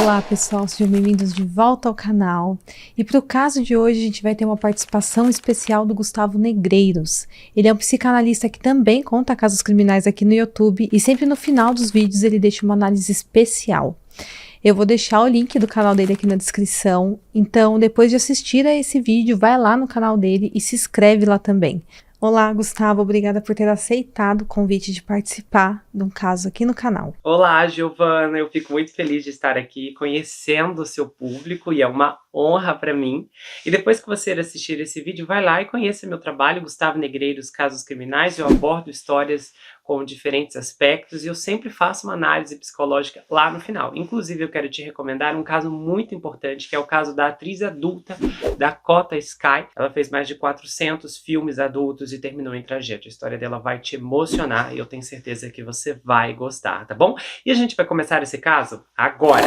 Olá pessoal, sejam bem-vindos de volta ao canal. E para o caso de hoje a gente vai ter uma participação especial do Gustavo Negreiros. Ele é um psicanalista que também conta casos criminais aqui no YouTube e sempre no final dos vídeos ele deixa uma análise especial. Eu vou deixar o link do canal dele aqui na descrição, então depois de assistir a esse vídeo, vai lá no canal dele e se inscreve lá também. Olá, Gustavo, obrigada por ter aceitado o convite de participar de um caso aqui no canal. Olá, Giovana, eu fico muito feliz de estar aqui conhecendo o seu público e é uma honra para mim. E depois que você assistir esse vídeo, vai lá e conheça meu trabalho, Gustavo Negreiros, Casos Criminais. Eu abordo histórias com diferentes aspectos e eu sempre faço uma análise psicológica lá no final. Inclusive, eu quero te recomendar um caso muito importante, que é o caso da atriz adulta Dakota Skye. Ela fez mais de 400 filmes adultos e terminou em tragédia. A história dela vai te emocionar e eu tenho certeza que você vai gostar, tá bom? E a gente vai começar esse caso agora!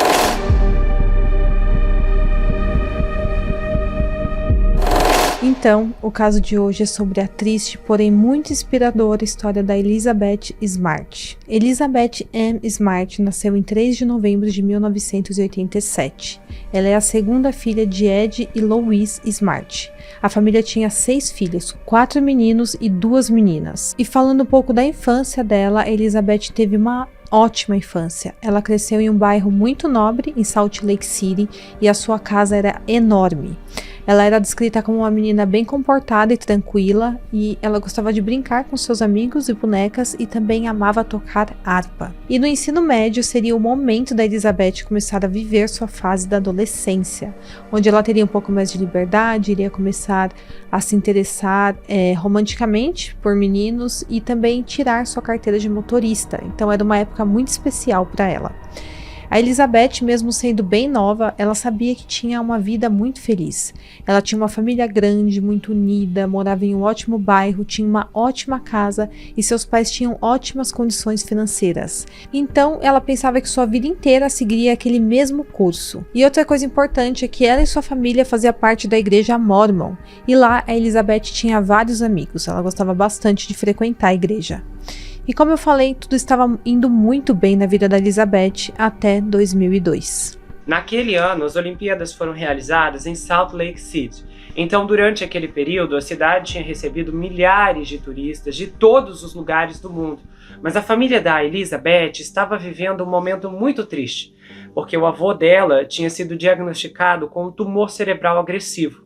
Então, o caso de hoje é sobre a triste, porém muito inspiradora história da Elizabeth Smart. Elizabeth M. Smart nasceu em 3 de novembro de 1987. Ela é a segunda filha de Ed e Louise Smart. A família tinha 6 filhos, 4 meninos e 2 meninas. E falando um pouco da infância dela, Elizabeth teve uma ótima infância. Ela cresceu em um bairro muito nobre, em Salt Lake City, e a sua casa era enorme. Ela era descrita como uma menina bem comportada e tranquila, e ela gostava de brincar com seus amigos e bonecas e também amava tocar harpa. E no ensino médio seria o momento da Elizabeth começar a viver sua fase da adolescência, onde ela teria um pouco mais de liberdade, iria começar a se interessar romanticamente por meninos e também tirar sua carteira de motorista. Então era uma época muito especial para ela. A Elizabeth, mesmo sendo bem nova, ela sabia que tinha uma vida muito feliz. Ela tinha uma família grande, muito unida, morava em um ótimo bairro, tinha uma ótima casa e seus pais tinham ótimas condições financeiras. Então, ela pensava que sua vida inteira seguiria aquele mesmo curso. E outra coisa importante é que ela e sua família faziam parte da igreja Mormon. E lá, a Elizabeth tinha vários amigos. Ela gostava bastante de frequentar a igreja. E como eu falei, tudo estava indo muito bem na vida da Elizabeth até 2002. Naquele ano, as Olimpíadas foram realizadas em Salt Lake City. Então, durante aquele período, a cidade tinha recebido milhares de turistas de todos os lugares do mundo. Mas a família da Elizabeth estava vivendo um momento muito triste, porque o avô dela tinha sido diagnosticado com um tumor cerebral agressivo.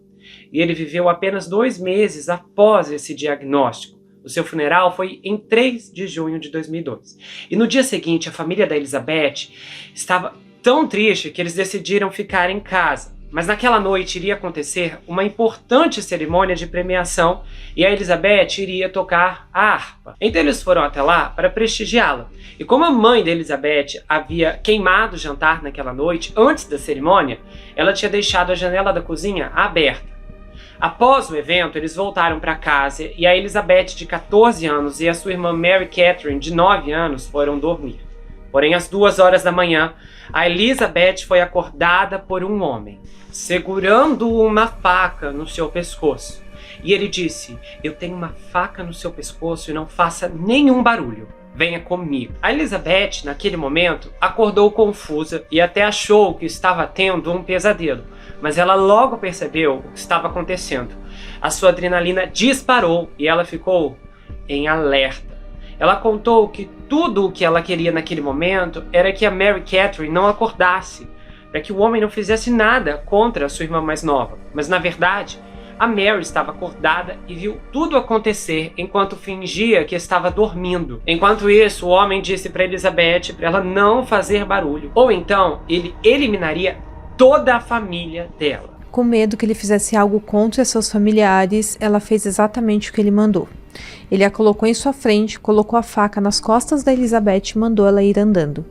E ele viveu apenas 2 meses após esse diagnóstico. O seu funeral foi em 3 de junho de 2002. E no dia seguinte, a família da Elizabeth estava tão triste que eles decidiram ficar em casa. Mas naquela noite iria acontecer uma importante cerimônia de premiação e a Elizabeth iria tocar a harpa. Então eles foram até lá para prestigiá-la. E como a mãe da Elizabeth havia queimado o jantar naquela noite, antes da cerimônia, ela tinha deixado a janela da cozinha aberta. Após o evento, eles voltaram para casa e a Elizabeth, de 14 anos, e a sua irmã Mary Catherine, de 9 anos, foram dormir. Porém, às 2 horas da manhã, a Elizabeth foi acordada por um homem, segurando uma faca no seu pescoço. E ele disse: "Eu tenho uma faca no seu pescoço e não faça nenhum barulho. Venha comigo." A Elizabeth, naquele momento, acordou confusa e até achou que estava tendo um pesadelo. Mas ela logo percebeu o que estava acontecendo. A sua adrenalina disparou e ela ficou em alerta. Ela contou que tudo o que ela queria naquele momento era que a Mary Catherine não acordasse, para que o homem não fizesse nada contra a sua irmã mais nova. Mas na verdade, a Mary estava acordada e viu tudo acontecer enquanto fingia que estava dormindo. Enquanto isso, o homem disse para Elizabeth para ela não fazer barulho, ou então ele eliminaria toda a família dela. Com medo que ele fizesse algo contra seus familiares, ela fez exatamente o que ele mandou. Ele a colocou em sua frente, colocou a faca nas costas da Elizabeth e mandou ela ir andando.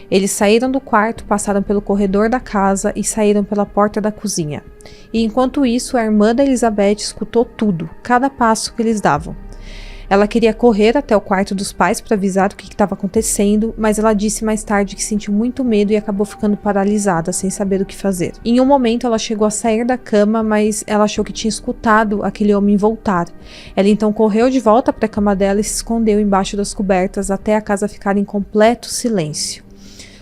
Eles saíram do quarto, passaram pelo corredor da casa e saíram pela porta da cozinha. E enquanto isso, a irmã da Elizabeth escutou tudo, cada passo que eles davam. Ela queria correr até o quarto dos pais para avisar o que estava acontecendo, mas ela disse mais tarde que sentiu muito medo e acabou ficando paralisada, sem saber o que fazer. Em um momento ela chegou a sair da cama, mas ela achou que tinha escutado aquele homem voltar. Ela então correu de volta para a cama dela e se escondeu embaixo das cobertas até a casa ficar em completo silêncio.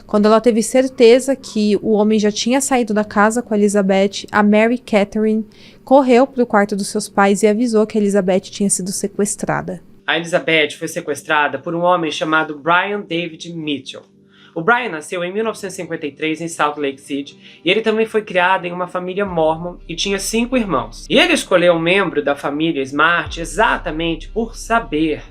Quando ela teve certeza que o homem já tinha saído da casa com a Elizabeth, a Mary Catherine correu para o quarto dos seus pais e avisou que a Elizabeth tinha sido sequestrada. A Elizabeth foi sequestrada por um homem chamado Brian David Mitchell. O Brian nasceu em 1953 em Salt Lake City e ele também foi criado em uma família mormon e tinha 5 irmãos. E ele escolheu um membro da família Smart exatamente por saber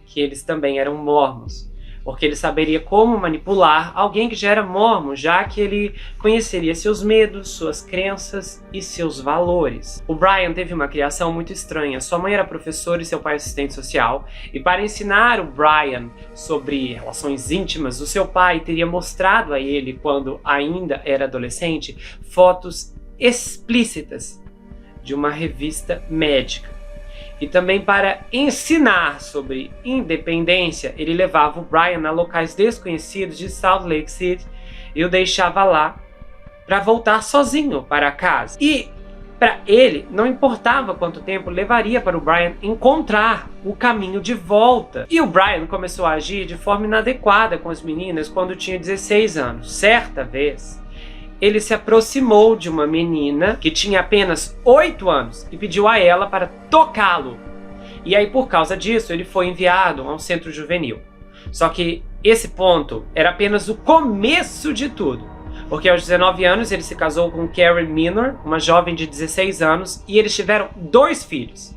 que eles também eram mormons, porque ele saberia como manipular alguém que já era mormon, já que ele conheceria seus medos, suas crenças e seus valores. O Brian teve uma criação muito estranha. Sua mãe era professora e seu pai assistente social, e para ensinar o Brian sobre relações íntimas, o seu pai teria mostrado a ele, quando ainda era adolescente, fotos explícitas de uma revista médica. E também para ensinar sobre independência, ele levava o Brian a locais desconhecidos de Salt Lake City e o deixava lá para voltar sozinho para casa. E para ele não importava quanto tempo levaria para o Brian encontrar o caminho de volta. E o Brian começou a agir de forma inadequada com as meninas quando tinha 16 anos. Certa vez, ele se aproximou de uma menina que tinha apenas 8 anos e pediu a ela para tocá-lo. E aí, por causa disso, ele foi enviado a um centro juvenil. Só que esse ponto era apenas o começo de tudo, porque aos 19 anos ele se casou com Karen Minor, uma jovem de 16 anos, e eles tiveram 2 filhos.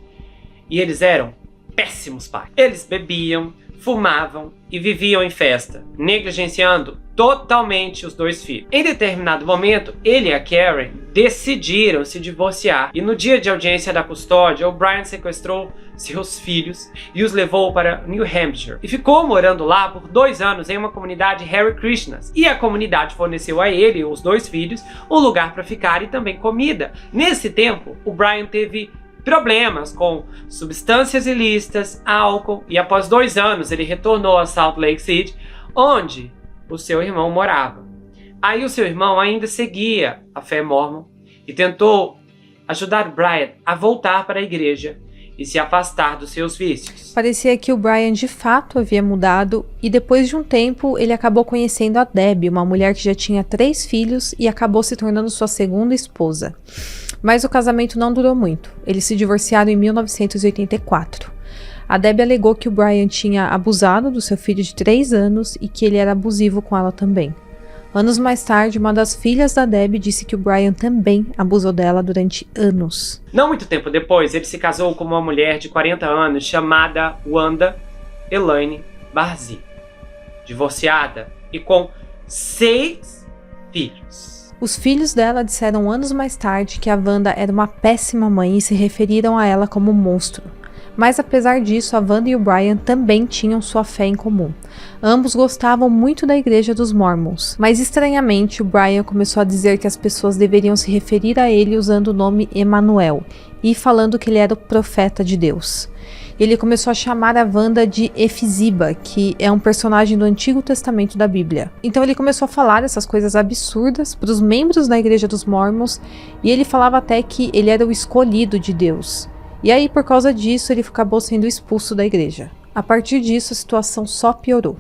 E eles eram péssimos pais. Eles bebiam, fumavam e viviam em festa, negligenciando totalmente os 2 filhos. Em determinado momento, ele e a Karen decidiram se divorciar, e no dia de audiência da custódia, o Brian sequestrou seus filhos e os levou para New Hampshire e ficou morando lá por 2 anos em uma comunidade Hare Krishnas, e a comunidade forneceu a ele e os 2 filhos um lugar para ficar e também comida. Nesse tempo, o Brian teve problemas com substâncias ilícitas, álcool, e após 2 anos ele retornou a Salt Lake City, onde o seu irmão morava. Aí o seu irmão ainda seguia a fé mormon e tentou ajudar o Brian a voltar para a igreja e se afastar dos seus vícios. Parecia que o Brian de fato havia mudado, e depois de um tempo ele acabou conhecendo a Debbie, uma mulher que já tinha 3 filhos e acabou se tornando sua segunda esposa. Mas o casamento não durou muito. Eles se divorciaram em 1984. A Debbie alegou que o Brian tinha abusado do seu filho de 3 anos e que ele era abusivo com ela também. Anos mais tarde, uma das filhas da Debbie disse que o Brian também abusou dela durante anos. Não muito tempo depois, ele se casou com uma mulher de 40 anos chamada Wanda Elaine Barzee, divorciada e com 6 filhos. Os filhos dela disseram anos mais tarde que a Wanda era uma péssima mãe e se referiram a ela como monstro. Mas apesar disso, a Wanda e o Brian também tinham sua fé em comum. Ambos gostavam muito da igreja dos Mormons, mas estranhamente o Brian começou a dizer que as pessoas deveriam se referir a ele usando o nome Emanuel e falando que ele era o profeta de Deus. Ele começou a chamar a Wanda de Efisiba, que é um personagem do Antigo Testamento da Bíblia. Então ele começou a falar essas coisas absurdas para os membros da igreja dos Mormons, e ele falava até que ele era o escolhido de Deus. E aí, por causa disso, ele acabou sendo expulso da igreja. A partir disso, a situação só piorou.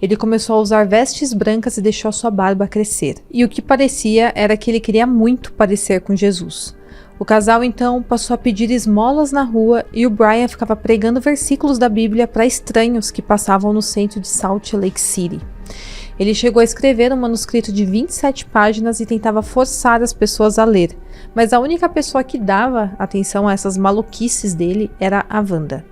Ele começou a usar vestes brancas e deixou a sua barba crescer. E o que parecia era que ele queria muito parecer com Jesus. O casal, então, passou a pedir esmolas na rua e o Brian ficava pregando versículos da Bíblia para estranhos que passavam no centro de Salt Lake City. Ele chegou a escrever um manuscrito de 27 páginas e tentava forçar as pessoas a ler, mas a única pessoa que dava atenção a essas maluquices dele era a Wanda.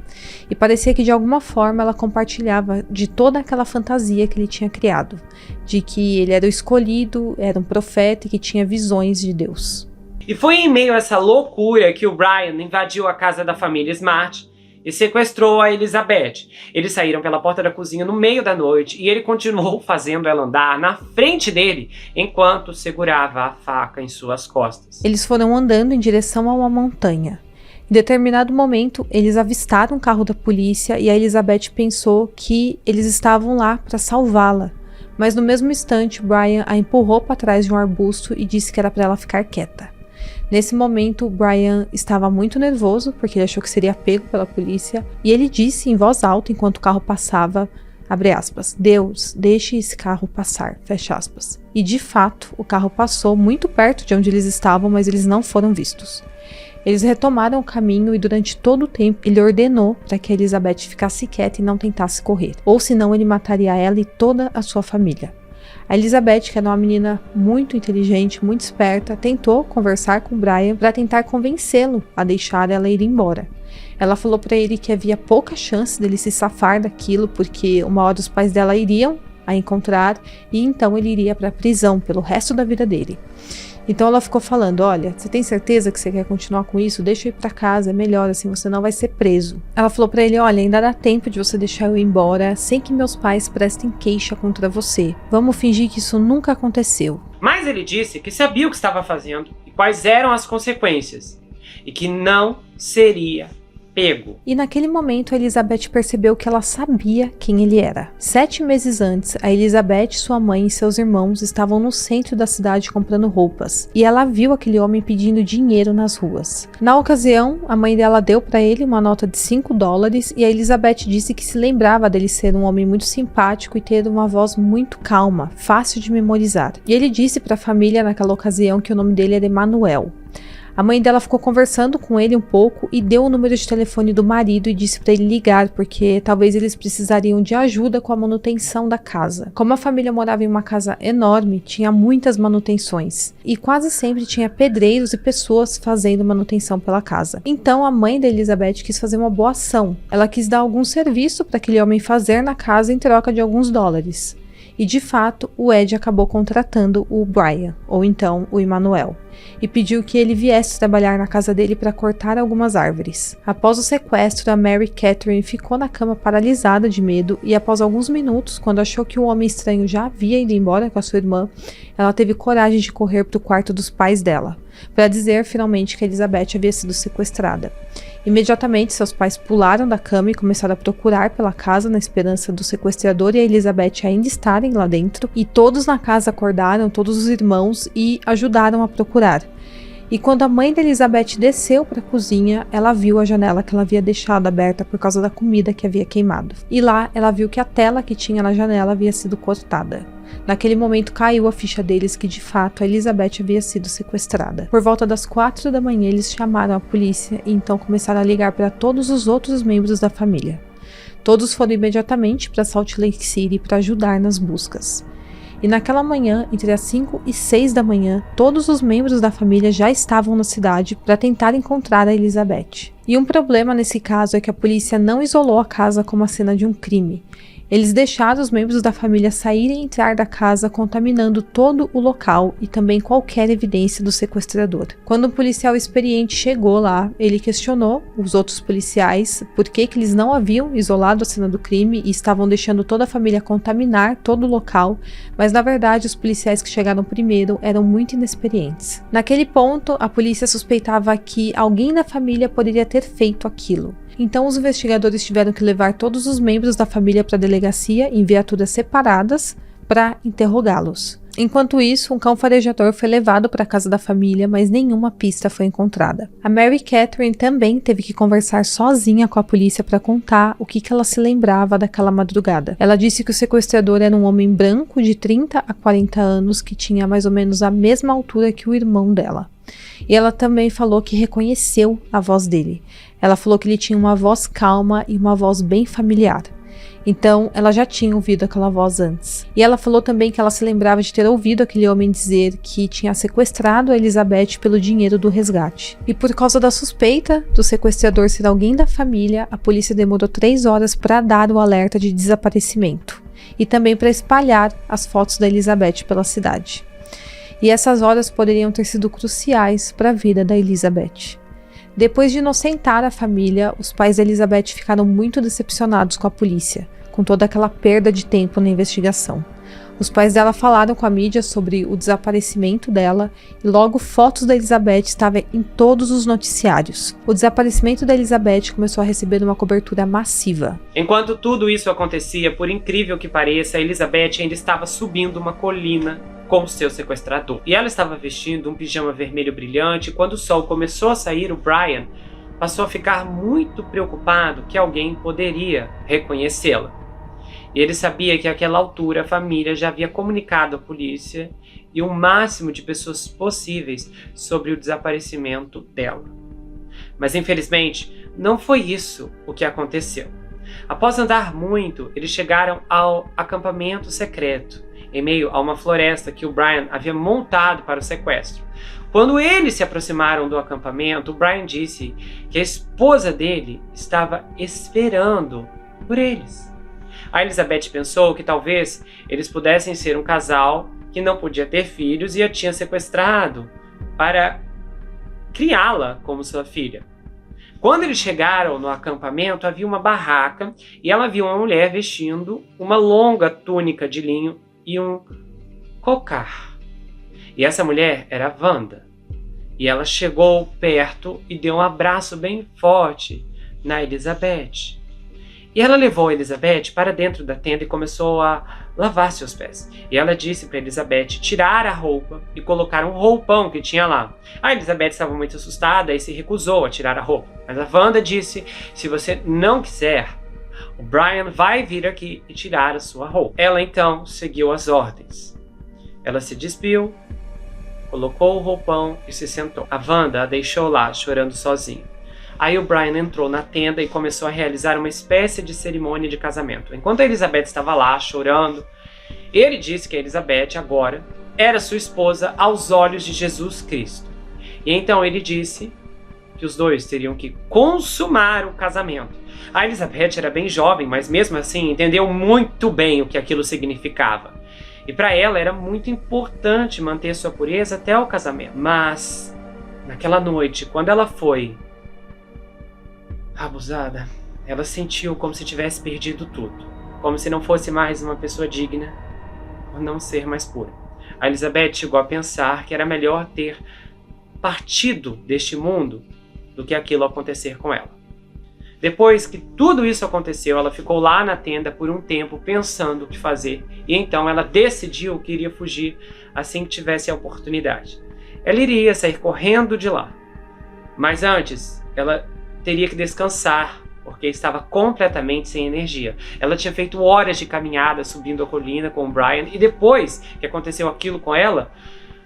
E parecia que de alguma forma ela compartilhava de toda aquela fantasia que ele tinha criado, de que ele era o escolhido, era um profeta e que tinha visões de Deus. E foi em meio a essa loucura que o Brian invadiu a casa da família Smart e sequestrou a Elizabeth. Eles saíram pela porta da cozinha no meio da noite e ele continuou fazendo ela andar na frente dele enquanto segurava a faca em suas costas. Eles foram andando em direção a uma montanha. Em determinado momento, eles avistaram um carro da polícia e a Elizabeth pensou que eles estavam lá para salvá-la. Mas no mesmo instante, Brian a empurrou para trás de um arbusto e disse que era para ela ficar quieta. Nesse momento, Brian estava muito nervoso porque ele achou que seria pego pela polícia e ele disse em voz alta enquanto o carro passava: abre aspas, Deus, deixe esse carro passar, fecha aspas. E de fato, o carro passou muito perto de onde eles estavam, mas eles não foram vistos. Eles retomaram o caminho e durante todo o tempo ele ordenou para que a Elizabeth ficasse quieta e não tentasse correr, ou senão ele mataria ela e toda a sua família. A Elizabeth, que era uma menina muito inteligente, muito esperta, tentou conversar com Brian para tentar convencê-lo a deixar ela ir embora. Ela falou para ele que havia pouca chance dele se safar daquilo, porque uma hora os pais dela iriam a encontrar e então ele iria para a prisão pelo resto da vida dele. Então ela ficou falando, olha, você tem certeza que você quer continuar com isso? Deixa eu ir pra casa, é melhor, assim você não vai ser preso. Ela falou pra ele, olha, ainda dá tempo de você deixar eu ir embora sem que meus pais prestem queixa contra você. Vamos fingir que isso nunca aconteceu. Mas ele disse que sabia o que estava fazendo e quais eram as consequências. E que não seria pego. E naquele momento a Elizabeth percebeu que ela sabia quem ele era. 7 meses antes, a Elizabeth, sua mãe e seus irmãos estavam no centro da cidade comprando roupas, e ela viu aquele homem pedindo dinheiro nas ruas. Na ocasião, a mãe dela deu para ele uma nota de $5 e a Elizabeth disse que se lembrava dele ser um homem muito simpático e ter uma voz muito calma, fácil de memorizar. E ele disse para a família naquela ocasião que o nome dele era Emanuel. A mãe dela ficou conversando com ele um pouco e deu o número de telefone do marido e disse para ele ligar, porque talvez eles precisariam de ajuda com a manutenção da casa. Como a família morava em uma casa enorme, tinha muitas manutenções e quase sempre tinha pedreiros e pessoas fazendo manutenção pela casa. Então a mãe da Elizabeth quis fazer uma boa ação. Ela quis dar algum serviço para aquele homem fazer na casa em troca de alguns dólares. E de fato, o Ed acabou contratando o Brian, ou então o Emanuel, e pediu que ele viesse trabalhar na casa dele para cortar algumas árvores. Após o sequestro, a Mary Catherine ficou na cama paralisada de medo e após alguns minutos, quando achou que o homem estranho já havia ido embora com a sua irmã, ela teve coragem de correr para o quarto dos pais dela, para dizer finalmente que Elizabeth havia sido sequestrada. Imediatamente, seus pais pularam da cama e começaram a procurar pela casa na esperança do sequestrador e a Elizabeth ainda estarem lá dentro, e todos na casa acordaram, todos os irmãos, e ajudaram a procurar. E quando a mãe da Elizabeth desceu para a cozinha, ela viu a janela que ela havia deixado aberta por causa da comida que havia queimado. E lá ela viu que a tela que tinha na janela havia sido cortada. Naquele momento caiu a ficha deles que de fato a Elizabeth havia sido sequestrada. Por volta das 4 da manhã eles chamaram a polícia e então começaram a ligar para todos os outros membros da família. Todos foram imediatamente para Salt Lake City para ajudar nas buscas. E naquela manhã, entre as 5 e 6 da manhã, todos os membros da família já estavam na cidade para tentar encontrar a Elizabeth. E um problema nesse caso é que a polícia não isolou a casa como a cena de um crime. Eles deixaram os membros da família saírem e entrar da casa, contaminando todo o local e também qualquer evidência do sequestrador. Quando um policial experiente chegou lá, ele questionou os outros policiais por que eles não haviam isolado a cena do crime e estavam deixando toda a família contaminar todo o local, mas na verdade os policiais que chegaram primeiro eram muito inexperientes. Naquele ponto, a polícia suspeitava que alguém da família poderia ter feito aquilo. Então os investigadores tiveram que levar todos os membros da família para a delegacia em viaturas separadas para interrogá-los. Enquanto isso, um cão farejador foi levado para a casa da família, mas nenhuma pista foi encontrada. A Mary Catherine também teve que conversar sozinha com a polícia para contar o que ela se lembrava daquela madrugada. Ela disse que o sequestrador era um homem branco de 30 a 40 anos que tinha mais ou menos a mesma altura que o irmão dela. E ela também falou que reconheceu a voz dele. Ela falou que ele tinha uma voz calma e uma voz bem familiar. Então, ela já tinha ouvido aquela voz antes. E ela falou também que ela se lembrava de ter ouvido aquele homem dizer que tinha sequestrado a Elizabeth pelo dinheiro do resgate. E por causa da suspeita do sequestrador ser alguém da família, a polícia demorou 3 horas para dar o alerta de desaparecimento. E também para espalhar as fotos da Elizabeth pela cidade. E essas horas poderiam ter sido cruciais para a vida da Elizabeth. Depois de inocentar a família, os pais da Elizabeth ficaram muito decepcionados com a polícia, com toda aquela perda de tempo na investigação. Os pais dela falaram com a mídia sobre o desaparecimento dela e logo fotos da Elizabeth estavam em todos os noticiários. O desaparecimento da Elizabeth começou a receber uma cobertura massiva. Enquanto tudo isso acontecia, por incrível que pareça, a Elizabeth ainda estava subindo uma colina com seu sequestrador. E ela estava vestindo um pijama vermelho brilhante e quando o sol começou a sair, o Brian passou a ficar muito preocupado que alguém poderia reconhecê-la. E ele sabia que àquela altura a família já havia comunicado à polícia e o máximo de pessoas possíveis sobre o desaparecimento dela. Mas infelizmente, não foi isso o que aconteceu. Após andar muito, eles chegaram ao acampamento secreto, em meio a uma floresta que o Brian havia montado para o sequestro. Quando eles se aproximaram do acampamento, o Brian disse que a esposa dele estava esperando por eles. A Elizabeth pensou que talvez eles pudessem ser um casal que não podia ter filhos e a tinha sequestrado para criá-la como sua filha. Quando eles chegaram no acampamento, havia uma barraca e ela viu uma mulher vestindo uma longa túnica de linho e um cocar. E essa mulher era a Wanda. E ela chegou perto e deu um abraço bem forte na Elizabeth. E ela levou a Elizabeth para dentro da tenda e começou a lavar seus pés. E ela disse para Elizabeth tirar a roupa e colocar um roupão que tinha lá. A Elizabeth estava muito assustada e se recusou a tirar a roupa. Mas a Wanda disse, se você não quiser, o Brian vai vir aqui e tirar a sua roupa. Ela então seguiu as ordens. Ela se despiu, colocou o roupão e se sentou. A Wanda a deixou lá, chorando sozinha. Aí o Brian entrou na tenda e começou a realizar uma espécie de cerimônia de casamento. Enquanto a Elizabeth estava lá, chorando, ele disse que a Elizabeth agora era sua esposa aos olhos de Jesus Cristo. E então ele disse que os dois teriam que consumar o casamento. A Elizabeth era bem jovem, mas mesmo assim entendeu muito bem o que aquilo significava. E para ela era muito importante manter sua pureza até o casamento. Mas, naquela noite, quando ela foi abusada, ela sentiu como se tivesse perdido tudo. Como se não fosse mais uma pessoa digna, por não ser mais pura. A Elizabeth chegou a pensar que era melhor ter partido deste mundo do que aquilo acontecer com ela. Depois que tudo isso aconteceu, ela ficou lá na tenda por um tempo pensando o que fazer. E então ela decidiu que iria fugir assim que tivesse a oportunidade. Ela iria sair correndo de lá. Mas antes, ela teria que descansar, porque estava completamente sem energia. Ela tinha feito horas de caminhada subindo a colina com o Brian, e depois que aconteceu aquilo com ela,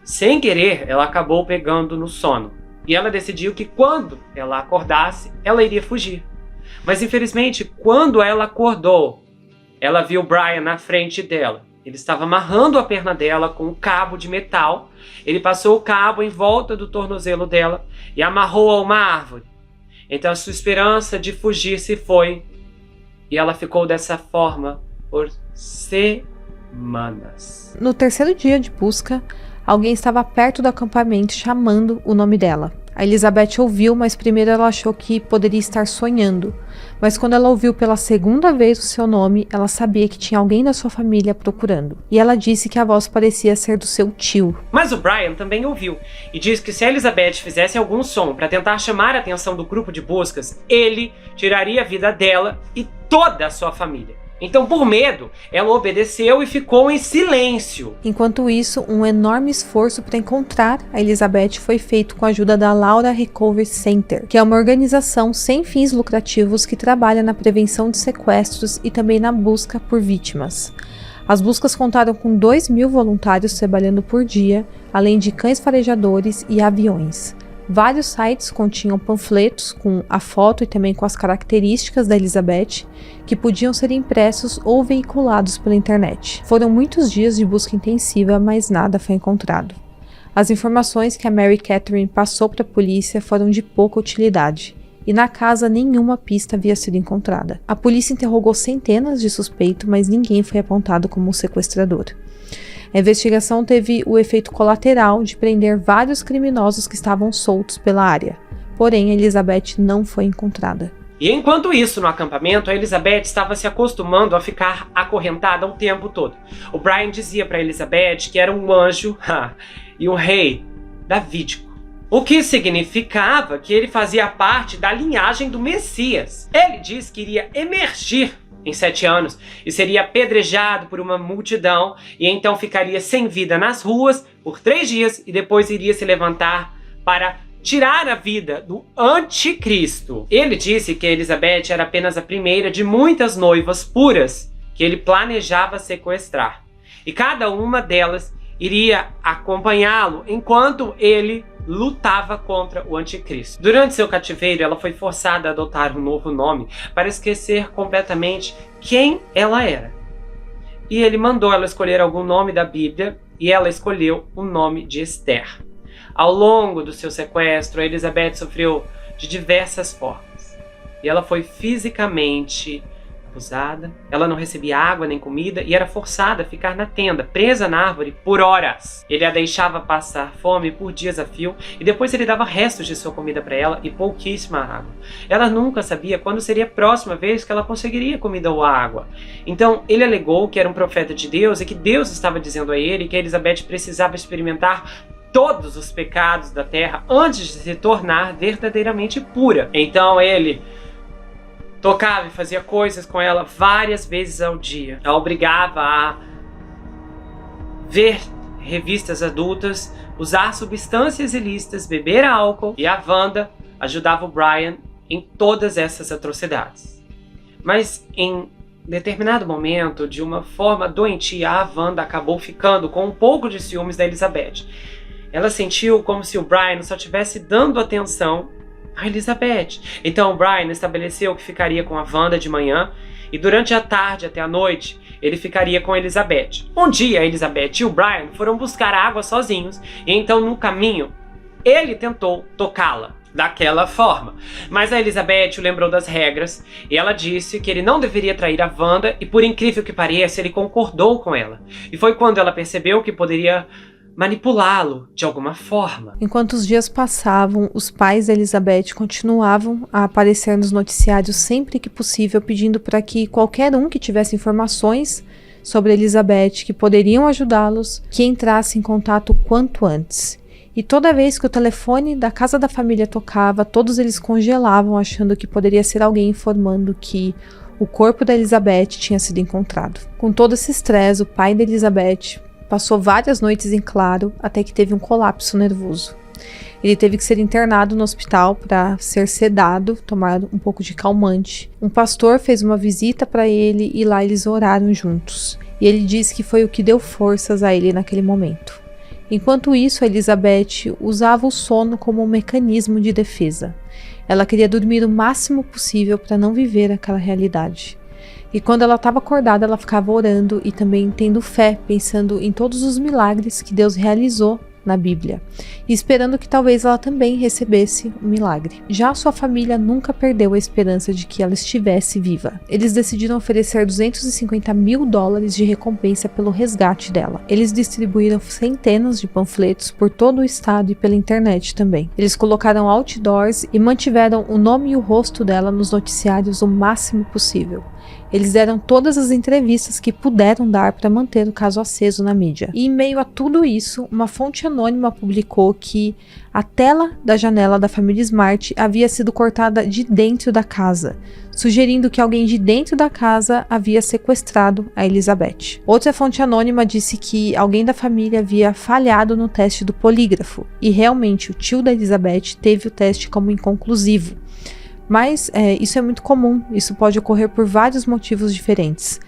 sem querer, ela acabou pegando no sono. E ela decidiu que quando ela acordasse, ela iria fugir. Mas infelizmente, quando ela acordou, ela viu o Brian na frente dela. Ele estava amarrando a perna dela com um cabo de metal. Ele passou o cabo em volta do tornozelo dela e amarrou a uma árvore. Então a sua esperança de fugir se foi, e ela ficou dessa forma por semanas. No terceiro dia de busca, alguém estava perto do acampamento chamando o nome dela. A Elizabeth ouviu, mas primeiro ela achou que poderia estar sonhando. Mas quando ela ouviu pela segunda vez o seu nome, ela sabia que tinha alguém da sua família procurando. E ela disse que a voz parecia ser do seu tio. Mas o Brian também ouviu e disse que se a Elizabeth fizesse algum som para tentar chamar a atenção do grupo de buscas, ele tiraria a vida dela e toda a sua família. Então, por medo, ela obedeceu e ficou em silêncio. Enquanto isso, um enorme esforço para encontrar a Elizabeth foi feito com a ajuda da Laura Recovery Center, que é uma organização sem fins lucrativos que trabalha na prevenção de sequestros e também na busca por vítimas. As buscas contaram com 2.000 voluntários trabalhando por dia, além de cães farejadores e aviões. Vários sites continham panfletos com a foto e também com as características da Elizabeth, que podiam ser impressos ou veiculados pela internet. Foram muitos dias de busca intensiva, mas nada foi encontrado. As informações que a Mary Catherine passou para a polícia foram de pouca utilidade, e na casa nenhuma pista havia sido encontrada. A polícia interrogou centenas de suspeitos, mas ninguém foi apontado como um sequestrador. A investigação teve o efeito colateral de prender vários criminosos que estavam soltos pela área. Porém, Elizabeth não foi encontrada. E enquanto isso, no acampamento, a Elizabeth estava se acostumando a ficar acorrentada o tempo todo. O Brian dizia para Elizabeth que era um anjo e um rei davídico. O que significava que ele fazia parte da linhagem do Messias. Ele disse que iria emergir em 7 anos, e seria apedrejado por uma multidão, e então ficaria sem vida nas ruas por 3 dias, e depois iria se levantar para tirar a vida do anticristo. Ele disse que Elizabeth era apenas a primeira de muitas noivas puras que ele planejava sequestrar. E cada uma delas iria acompanhá-lo enquanto ele lutava contra o anticristo. Durante seu cativeiro, ela foi forçada a adotar um novo nome para esquecer completamente quem ela era. E ele mandou ela escolher algum nome da Bíblia e ela escolheu o nome de Esther. Ao longo do seu sequestro, a Elizabeth sofreu de diversas formas. E ela foi fisicamente abusada, ela não recebia água nem comida e era forçada a ficar na tenda, presa na árvore por horas. Ele a deixava passar fome por dias a fio e depois ele dava restos de sua comida para ela e pouquíssima água. Ela nunca sabia quando seria a próxima vez que ela conseguiria comida ou água. Então ele alegou que era um profeta de Deus e que Deus estava dizendo a ele que a Elizabeth precisava experimentar todos os pecados da terra antes de se tornar verdadeiramente pura. Então ele tocava e fazia coisas com ela várias vezes ao dia. A obrigava a ver revistas adultas, usar substâncias ilícitas, beber álcool, e a Wanda ajudava o Brian em todas essas atrocidades. Mas em determinado momento, de uma forma doentia, a Wanda acabou ficando com um pouco de ciúmes da Elizabeth. Ela sentiu como se o Brian só estivesse dando atenção a Elizabeth. Então o Brian estabeleceu que ficaria com a Wanda de manhã e durante a tarde até a noite ele ficaria com a Elizabeth. Um dia a Elizabeth e o Brian foram buscar água sozinhos e então no caminho ele tentou tocá-la daquela forma. Mas a Elizabeth o lembrou das regras e ela disse que ele não deveria trair a Wanda e por incrível que pareça ele concordou com ela. E foi quando ela percebeu que poderia manipulá-lo de alguma forma. Enquanto os dias passavam, os pais da Elizabeth continuavam a aparecer nos noticiários sempre que possível, pedindo para que qualquer um que tivesse informações sobre Elizabeth que poderiam ajudá-los, que entrasse em contato o quanto antes. E toda vez que o telefone da casa da família tocava, todos eles congelavam, achando que poderia ser alguém informando que o corpo da Elizabeth tinha sido encontrado. Com todo esse estresse, o pai da Elizabeth passou várias noites em claro até que teve um colapso nervoso. Ele teve que ser internado no hospital para ser sedado, tomar um pouco de calmante. Um pastor fez uma visita para ele e lá eles oraram juntos. E ele disse que foi o que deu forças a ele naquele momento. Enquanto isso, a Elizabeth usava o sono como um mecanismo de defesa. Ela queria dormir o máximo possível para não viver aquela realidade. E quando ela estava acordada, ela ficava orando e também tendo fé, pensando em todos os milagres que Deus realizou na Bíblia, e esperando que talvez ela também recebesse um milagre. Já sua família nunca perdeu a esperança de que ela estivesse viva. Eles decidiram oferecer $250 mil de recompensa pelo resgate dela. Eles distribuíram centenas de panfletos por todo o estado e pela internet também. Eles colocaram outdoors e mantiveram o nome e o rosto dela nos noticiários o máximo possível. Eles deram todas as entrevistas que puderam dar para manter o caso aceso na mídia. E em meio a tudo isso, uma fonte anônima publicou que a tela da janela da família Smart havia sido cortada de dentro da casa, sugerindo que alguém de dentro da casa havia sequestrado a Elizabeth. Outra fonte anônima disse que alguém da família havia falhado no teste do polígrafo, e realmente o tio da Elizabeth teve o teste como inconclusivo. Mas isso é muito comum, isso pode ocorrer por vários motivos diferentes.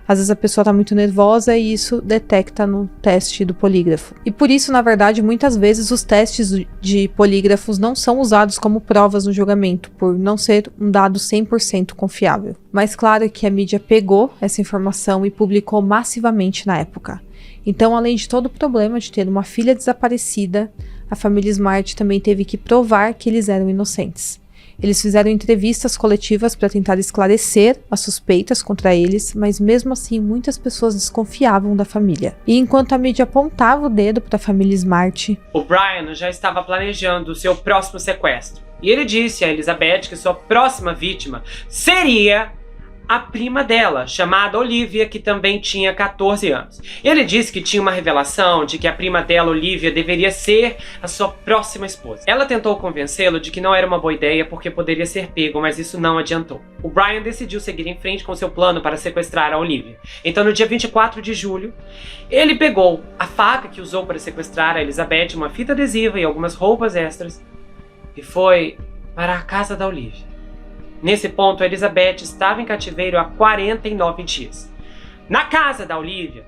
Às vezes a pessoa está muito nervosa e isso detecta no teste do polígrafo. E por isso, na verdade, muitas vezes os testes de polígrafos não são usados como provas no julgamento, por não ser um dado 100% confiável. Mas claro que a mídia pegou essa informação e publicou massivamente na época. Então, além de todo o problema de ter uma filha desaparecida, a família Smart também teve que provar que eles eram inocentes. Eles fizeram entrevistas coletivas para tentar esclarecer as suspeitas contra eles, mas mesmo assim muitas pessoas desconfiavam da família. E enquanto a mídia apontava o dedo para a família Smart, o Brian já estava planejando o seu próximo sequestro. E ele disse a Elizabeth que sua próxima vítima seria a prima dela, chamada Olivia, que também tinha 14 anos. Ele disse que tinha uma revelação de que a prima dela, Olivia, deveria ser a sua próxima esposa. Ela tentou convencê-lo de que não era uma boa ideia porque poderia ser pego, mas isso não adiantou. O Brian decidiu seguir em frente com seu plano para sequestrar a Olivia. Então, no dia 24 de julho, ele pegou a faca que usou para sequestrar a Elizabeth, uma fita adesiva e algumas roupas extras, e foi para a casa da Olivia. Nesse ponto, a Elizabeth estava em cativeiro há 49 dias. Na casa da Olivia,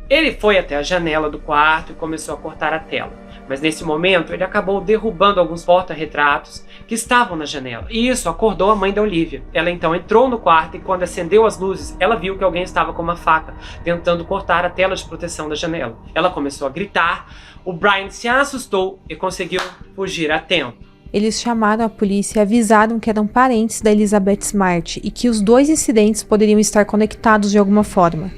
ele foi até a janela do quarto e começou a cortar a tela. Mas nesse momento, ele acabou derrubando alguns porta-retratos que estavam na janela. E isso acordou a mãe da Olivia. Ela então entrou no quarto e quando acendeu as luzes, ela viu que alguém estava com uma faca, tentando cortar a tela de proteção da janela. Ela começou a gritar, o Brian se assustou e conseguiu fugir a tempo. Eles chamaram a polícia e avisaram que eram parentes da Elizabeth Smart e que os dois incidentes poderiam estar conectados de alguma forma.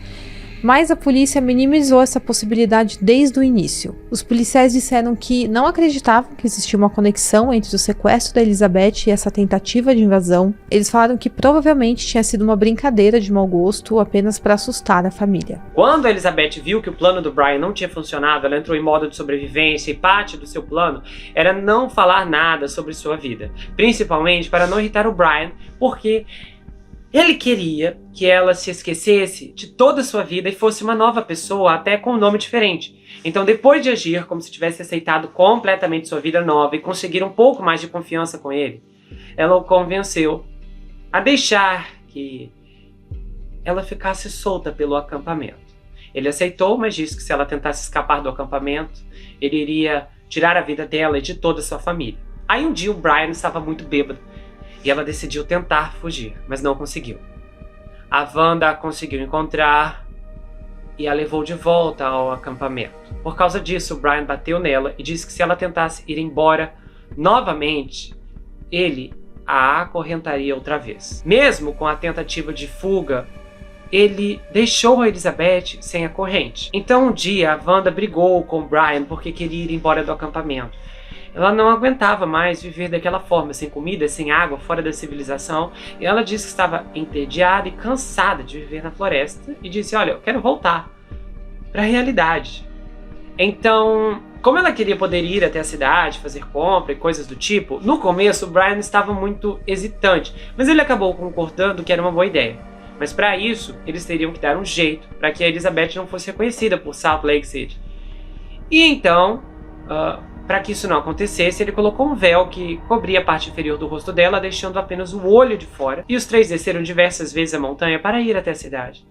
Mas a polícia minimizou essa possibilidade desde o início. Os policiais disseram que não acreditavam que existia uma conexão entre o sequestro da Elizabeth e essa tentativa de invasão. Eles falaram que provavelmente tinha sido uma brincadeira de mau gosto apenas para assustar a família. Quando a Elizabeth viu que o plano do Brian não tinha funcionado, ela entrou em modo de sobrevivência e parte do seu plano era não falar nada sobre sua vida. Principalmente para não irritar o Brian, porque ele queria que ela se esquecesse de toda a sua vida e fosse uma nova pessoa, até com um nome diferente. Então, depois de agir como se tivesse aceitado completamente sua vida nova e conseguir um pouco mais de confiança com ele, ela o convenceu a deixar que ela ficasse solta pelo acampamento. Ele aceitou, mas disse que se ela tentasse escapar do acampamento, ele iria tirar a vida dela e de toda a sua família. Aí um dia o Brian estava muito bêbado e ela decidiu tentar fugir, mas não conseguiu. A Wanda a conseguiu encontrar e a levou de volta ao acampamento. Por causa disso, o Brian bateu nela e disse que se ela tentasse ir embora novamente, ele a acorrentaria outra vez. Mesmo com a tentativa de fuga, ele deixou a Elizabeth sem a corrente. Então um dia a Wanda brigou com o Brian porque queria ir embora do acampamento. Ela não aguentava mais viver daquela forma, sem comida, sem água, fora da civilização. E ela disse que estava entediada e cansada de viver na floresta. E disse, olha, eu quero voltar para a realidade. Então, como ela queria poder ir até a cidade, fazer compra e coisas do tipo, no começo o Brian estava muito hesitante. Mas ele acabou concordando que era uma boa ideia. Mas para isso, eles teriam que dar um jeito para que a Elizabeth não fosse reconhecida por Salt Lake City. E então, para que isso não acontecesse, ele colocou um véu que cobria a parte inferior do rosto dela, deixando apenas o olho de fora. E os três desceram diversas vezes a montanha para ir até a cidade.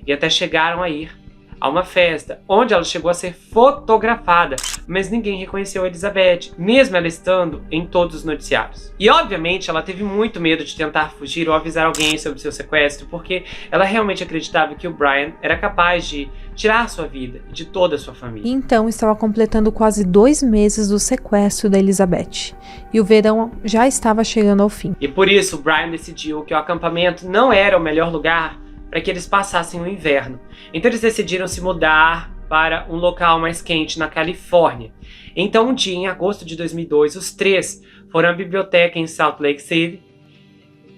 E até chegaram a ir a uma festa, onde ela chegou a ser fotografada, mas ninguém reconheceu a Elizabeth, mesmo ela estando em todos os noticiários. E obviamente ela teve muito medo de tentar fugir ou avisar alguém sobre seu sequestro, porque ela realmente acreditava que o Brian era capaz de tirar sua vida e de toda a sua família. Então estava completando quase 2 meses do sequestro da Elizabeth, e o verão já estava chegando ao fim. E por isso o Brian decidiu que o acampamento não era o melhor lugar para que eles passassem o inverno. Então eles decidiram se mudar para um local mais quente na Califórnia. Então um dia, em agosto de 2002, os três foram à biblioteca em Salt Lake City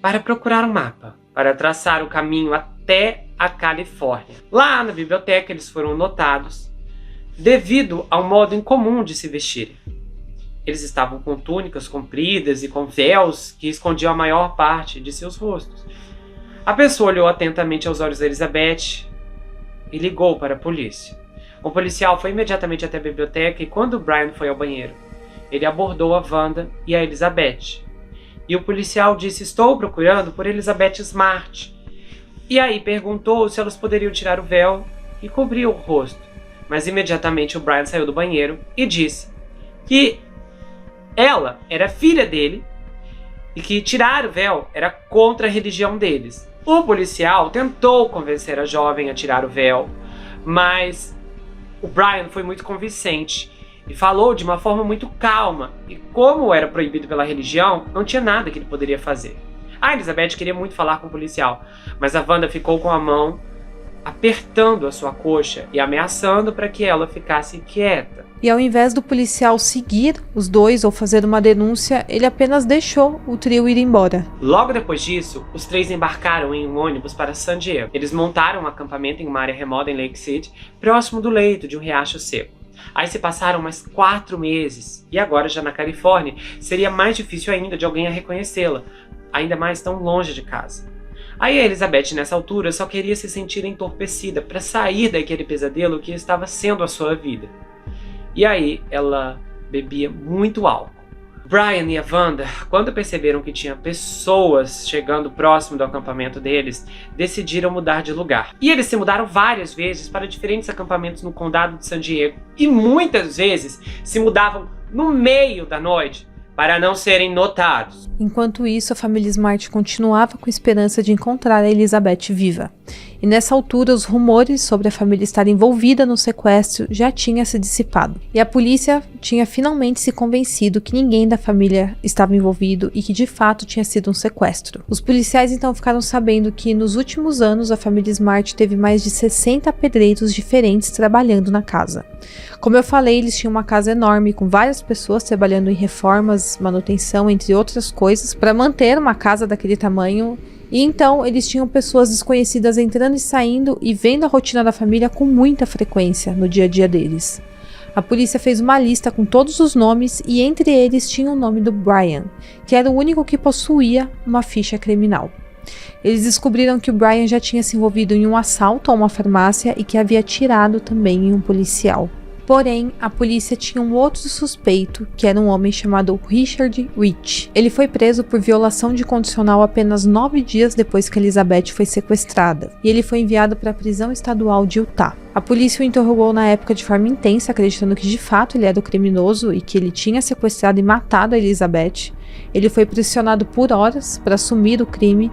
para procurar um mapa, para traçar o caminho até a Califórnia. Lá na biblioteca eles foram notados devido ao modo incomum de se vestirem. Eles estavam com túnicas compridas e com véus que escondiam a maior parte de seus rostos. A pessoa olhou atentamente aos olhos da Elizabeth e ligou para a polícia. O policial foi imediatamente até a biblioteca e quando o Brian foi ao banheiro, ele abordou a Wanda e a Elizabeth. E o policial disse, estou procurando por Elizabeth Smart. E aí perguntou se elas poderiam tirar o véu e cobrir o rosto. Mas imediatamente o Brian saiu do banheiro e disse que ela era filha dele e que tirar o véu era contra a religião deles. O policial tentou convencer a jovem a tirar o véu, mas o Brian foi muito convincente e falou de uma forma muito calma. E como era proibido pela religião, não tinha nada que ele poderia fazer. A Elizabeth queria muito falar com o policial, mas a Wanda ficou com a mão apertando a sua coxa e ameaçando para que ela ficasse quieta. E ao invés do policial seguir os dois ou fazer uma denúncia, ele apenas deixou o trio ir embora. Logo depois disso, os três embarcaram em um ônibus para San Diego. Eles montaram um acampamento em uma área remota em Lake City, próximo do leito de um riacho seco. Aí se passaram mais 4 meses, e agora já na Califórnia, seria mais difícil ainda de alguém a reconhecê-la, ainda mais tão longe de casa. Aí a Elizabeth, nessa altura, só queria se sentir entorpecida para sair daquele pesadelo que estava sendo a sua vida. E aí ela bebia muito álcool. Brian e a Wanda, quando perceberam que tinha pessoas chegando próximo do acampamento deles, decidiram mudar de lugar. E eles se mudaram várias vezes para diferentes acampamentos no condado de San Diego. E muitas vezes se mudavam no meio da noite para não serem notados. Enquanto isso, a família Smart continuava com esperança de encontrar a Elizabeth viva. E nessa altura, os rumores sobre a família estar envolvida no sequestro já tinham se dissipado. E a polícia tinha finalmente se convencido que ninguém da família estava envolvido e que de fato tinha sido um sequestro. Os policiais então ficaram sabendo que nos últimos anos a família Smart teve mais de 60 pedreiros diferentes trabalhando na casa. Como eu falei, eles tinham uma casa enorme com várias pessoas trabalhando em reformas, manutenção, entre outras coisas, para manter uma casa daquele tamanho. E então eles tinham pessoas desconhecidas entrando e saindo e vendo a rotina da família com muita frequência no dia a dia deles. A polícia fez uma lista com todos os nomes e entre eles tinha o nome do Brian, que era o único que possuía uma ficha criminal. Eles descobriram que o Brian já tinha se envolvido em um assalto a uma farmácia e que havia atirado também em um policial. Porém, a polícia tinha um outro suspeito, que era um homem chamado Richard Rich. Ele foi preso por violação de condicional apenas 9 dias depois que Elizabeth foi sequestrada, e ele foi enviado para a prisão estadual de Utah. A polícia o interrogou na época de forma intensa, acreditando que de fato ele era o criminoso e que ele tinha sequestrado e matado a Elizabeth. Ele foi pressionado por horas para assumir o crime.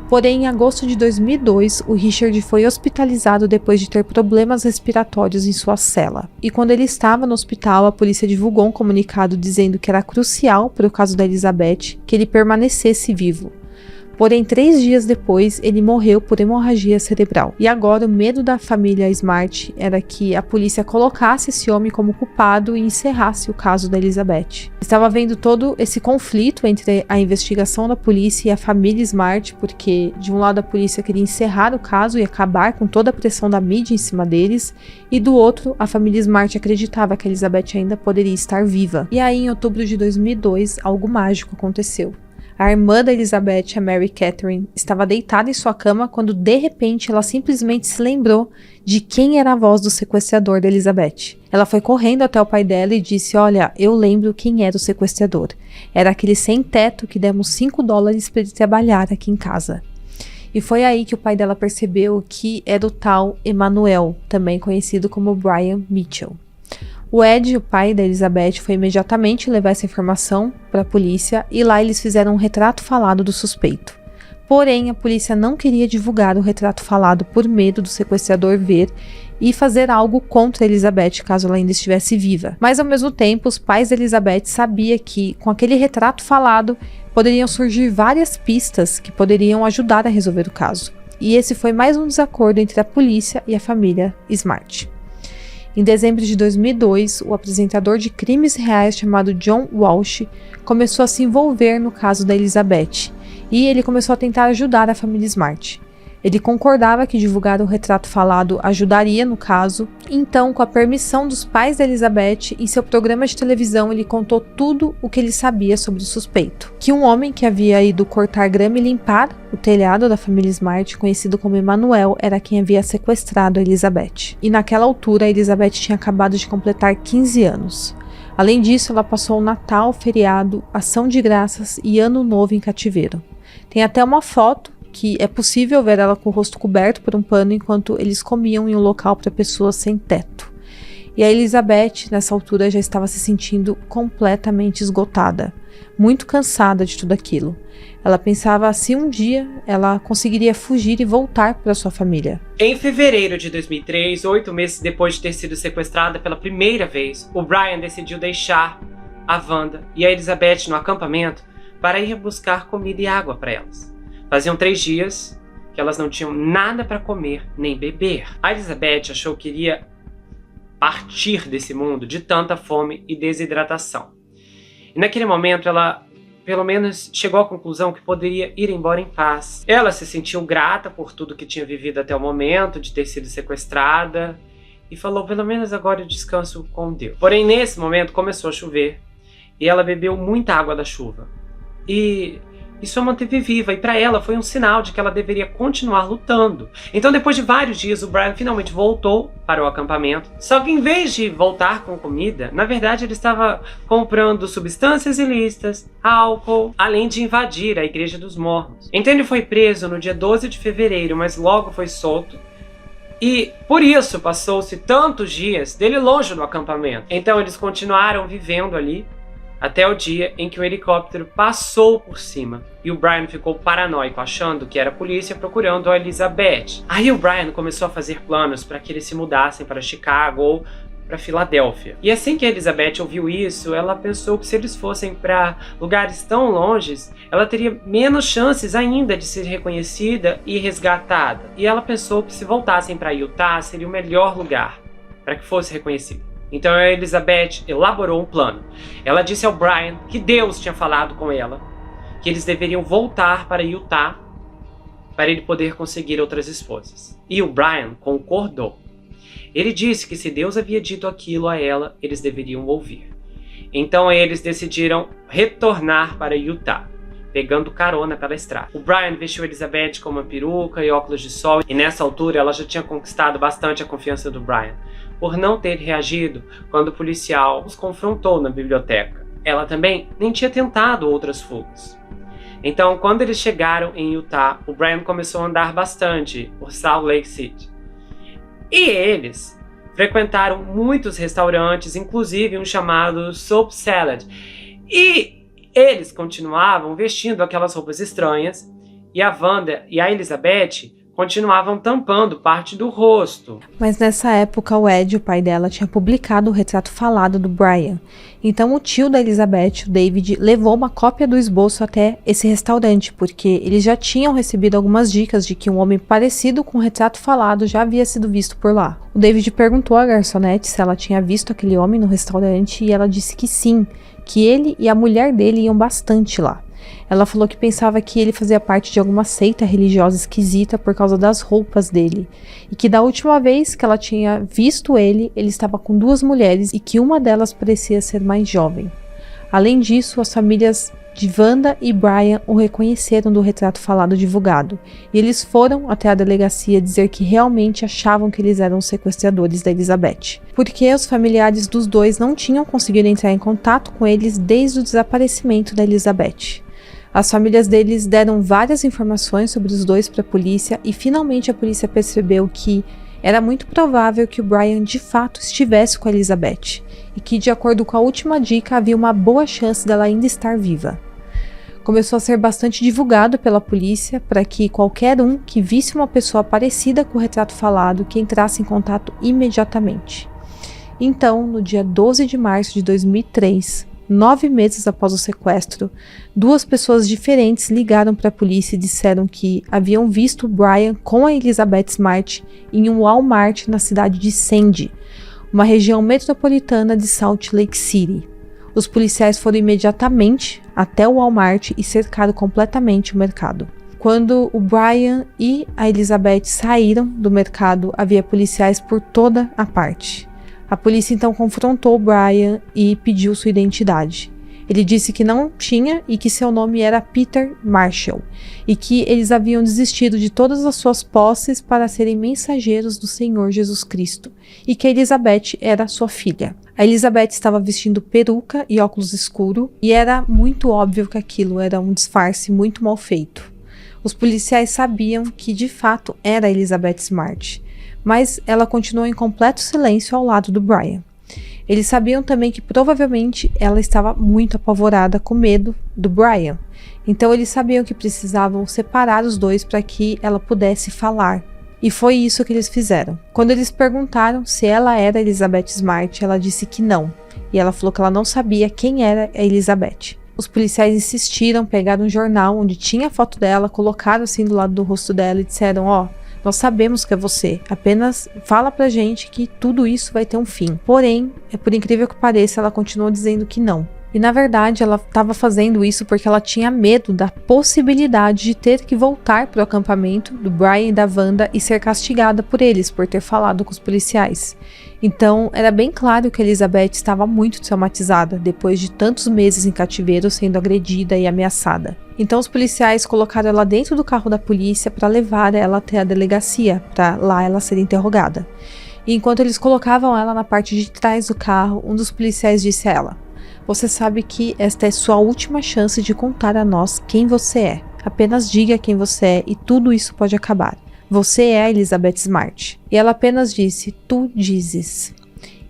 Porém, em agosto de 2002, o Richard foi hospitalizado depois de ter problemas respiratórios em sua cela. E quando ele estava no hospital, a polícia divulgou um comunicado dizendo que era crucial para o caso da Elizabeth que ele permanecesse vivo. Porém, 3 dias depois, ele morreu por hemorragia cerebral. E agora, o medo da família Smart era que a polícia colocasse esse homem como culpado e encerrasse o caso da Elizabeth. Estava havendo todo esse conflito entre a investigação da polícia e a família Smart, porque, de um lado, a polícia queria encerrar o caso e acabar com toda a pressão da mídia em cima deles, e do outro, a família Smart acreditava que a Elizabeth ainda poderia estar viva. E aí, em outubro de 2002, algo mágico aconteceu. A irmã da Elizabeth, a Mary Catherine, estava deitada em sua cama quando, de repente, ela simplesmente se lembrou de quem era a voz do sequestrador da Elizabeth. Ela foi correndo até o pai dela e disse: "Olha, eu lembro quem era o sequestrador. Era aquele sem-teto que demos $5 para ele trabalhar aqui em casa." E foi aí que o pai dela percebeu que era o tal Emmanuel, também conhecido como Brian Mitchell. O Ed, o pai da Elizabeth, foi imediatamente levar essa informação para a polícia e lá eles fizeram um retrato falado do suspeito. Porém, a polícia não queria divulgar o retrato falado por medo do sequestrador ver e fazer algo contra a Elizabeth caso ela ainda estivesse viva. Mas ao mesmo tempo, os pais da Elizabeth sabiam que com aquele retrato falado poderiam surgir várias pistas que poderiam ajudar a resolver o caso. E esse foi mais um desacordo entre a polícia e a família Smart. Em dezembro de 2002, o apresentador de crimes reais chamado John Walsh começou a se envolver no caso da Elizabeth e ele começou a tentar ajudar a família Smart. Ele concordava que divulgar o retrato falado ajudaria no caso, então, com a permissão dos pais da Elizabeth, em seu programa de televisão ele contou tudo o que ele sabia sobre o suspeito. Que um homem que havia ido cortar grama e limpar o telhado da família Smart, conhecido como Emmanuel, era quem havia sequestrado a Elizabeth. E naquela altura, a Elizabeth tinha acabado de completar 15 anos. Além disso, ela passou o Natal, feriado, Ação de Graças e Ano Novo em cativeiro. Tem até uma foto que é possível ver ela com o rosto coberto por um pano enquanto eles comiam em um local para pessoas sem teto. E a Elizabeth, nessa altura, já estava se sentindo completamente esgotada, muito cansada de tudo aquilo. Ela pensava se um dia ela conseguiria fugir e voltar para sua família. Em fevereiro de 2003, 8 meses depois de ter sido sequestrada pela primeira vez, o Brian decidiu deixar a Wanda e a Elizabeth no acampamento para ir buscar comida e água para elas. Faziam 3 dias que elas não tinham nada para comer nem beber. A Elizabeth achou que iria partir desse mundo de tanta fome e desidratação. E naquele momento ela, pelo menos, chegou à conclusão que poderia ir embora em paz. Ela se sentiu grata por tudo que tinha vivido até o momento, de ter sido sequestrada, e falou: pelo menos agora eu descanso com Deus. Porém, nesse momento começou a chover e ela bebeu muita água da chuva. E Isso a manteve viva e para ela foi um sinal de que ela deveria continuar lutando. Então, depois de vários dias, o Brian finalmente voltou para o acampamento. Só que em vez de voltar com comida, na verdade ele estava comprando substâncias ilícitas, álcool, além de invadir a Igreja dos Mormons. Então ele foi preso no dia 12 de fevereiro, mas logo foi solto. E por isso passou-se tantos dias dele longe do acampamento. Então eles continuaram vivendo ali até o dia em que o helicóptero passou por cima. E o Brian ficou paranoico, achando que era a polícia procurando a Elizabeth. Aí o Brian começou a fazer planos para que eles se mudassem para Chicago ou para Filadélfia. E assim que a Elizabeth ouviu isso, ela pensou que se eles fossem para lugares tão longes, ela teria menos chances ainda de ser reconhecida e resgatada. E ela pensou que se voltassem para Utah seria o melhor lugar para que fosse reconhecida. Então a Elizabeth elaborou um plano. Ela disse ao Brian que Deus tinha falado com ela, que eles deveriam voltar para Utah para ele poder conseguir outras esposas. E o Brian concordou. Ele disse que se Deus havia dito aquilo a ela, eles deveriam ouvir. Então eles decidiram retornar para Utah, pegando carona pela estrada. O Brian vestiu Elizabeth com uma peruca e óculos de sol, e nessa altura ela já tinha conquistado bastante a confiança do Brian, por não ter reagido quando o policial os confrontou na biblioteca. Ela também nem tinha tentado outras fugas. Então, quando eles chegaram em Utah, o Brian começou a andar bastante por Salt Lake City. E eles frequentaram muitos restaurantes, inclusive um chamado Soap Salad. E eles continuavam vestindo aquelas roupas estranhas, e a Wanda e a Elizabeth continuavam tampando parte do rosto. Mas nessa época o Ed, o pai dela, tinha publicado o retrato falado do Brian. Então o tio da Elizabeth, o David, levou uma cópia do esboço até esse restaurante, porque eles já tinham recebido algumas dicas de que um homem parecido com o retrato falado já havia sido visto por lá. O David perguntou à garçonete se ela tinha visto aquele homem no restaurante e ela disse que sim, que ele e a mulher dele iam bastante lá. Ela falou que pensava que ele fazia parte de alguma seita religiosa esquisita por causa das roupas dele, e que da última vez que ela tinha visto ele estava com 2 mulheres e que uma delas parecia ser mais jovem. Além disso, as famílias de Wanda e Brian o reconheceram do retrato falado divulgado, e eles foram até a delegacia dizer que realmente achavam que eles eram os sequestradores da Elizabeth, porque os familiares dos dois não tinham conseguido entrar em contato com eles desde o desaparecimento da Elizabeth. As famílias deles deram várias informações sobre os dois para a polícia e finalmente a polícia percebeu que era muito provável que o Brian de fato estivesse com a Elizabeth e que, de acordo com a última dica, havia uma boa chance dela ainda estar viva. Começou a ser bastante divulgado pela polícia para que qualquer um que visse uma pessoa parecida com o retrato falado que entrasse em contato imediatamente. Então, no dia 12 de março de 2003, 9 meses após o sequestro, 2 pessoas diferentes ligaram para a polícia e disseram que haviam visto o Brian com a Elizabeth Smart em um Walmart na cidade de Sandy, uma região metropolitana de Salt Lake City. Os policiais foram imediatamente até o Walmart e cercaram completamente o mercado. Quando o Brian e a Elizabeth saíram do mercado, havia policiais por toda a parte. A polícia então confrontou o Brian e pediu sua identidade. Ele disse que não tinha e que seu nome era Peter Marshall e que eles haviam desistido de todas as suas posses para serem mensageiros do Senhor Jesus Cristo e que a Elizabeth era sua filha. A Elizabeth estava vestindo peruca e óculos escuros e era muito óbvio que aquilo era um disfarce muito mal feito. Os policiais sabiam que de fato era a Elizabeth Smart, mas ela continuou em completo silêncio ao lado do Brian. Eles sabiam também que provavelmente ela estava muito apavorada com medo do Brian, então eles sabiam que precisavam separar os dois para que ela pudesse falar. E foi isso que eles fizeram. Quando eles perguntaram se ela era Elizabeth Smart, ela disse que não, e ela falou que ela não sabia quem era a Elizabeth. Os policiais insistiram, pegaram um jornal onde tinha a foto dela, colocaram assim do lado do rosto dela e disseram: nós sabemos que é você, apenas fala pra gente que tudo isso vai ter um fim. Porém, por incrível que pareça, ela continuou dizendo que não. E na verdade ela estava fazendo isso porque ela tinha medo da possibilidade de ter que voltar para o acampamento do Brian e da Wanda e ser castigada por eles por ter falado com os policiais. Então era bem claro que Elizabeth estava muito traumatizada depois de tantos meses em cativeiro sendo agredida e ameaçada. Então os policiais colocaram ela dentro do carro da polícia para levar ela até a delegacia, para lá ela ser interrogada. E enquanto eles colocavam ela na parte de trás do carro, um dos policiais disse a ela: "Você sabe que esta é sua última chance de contar a nós quem você é. Apenas diga quem você é e tudo isso pode acabar. Você é a Elizabeth Smart." E ela apenas disse: "Tu dizes."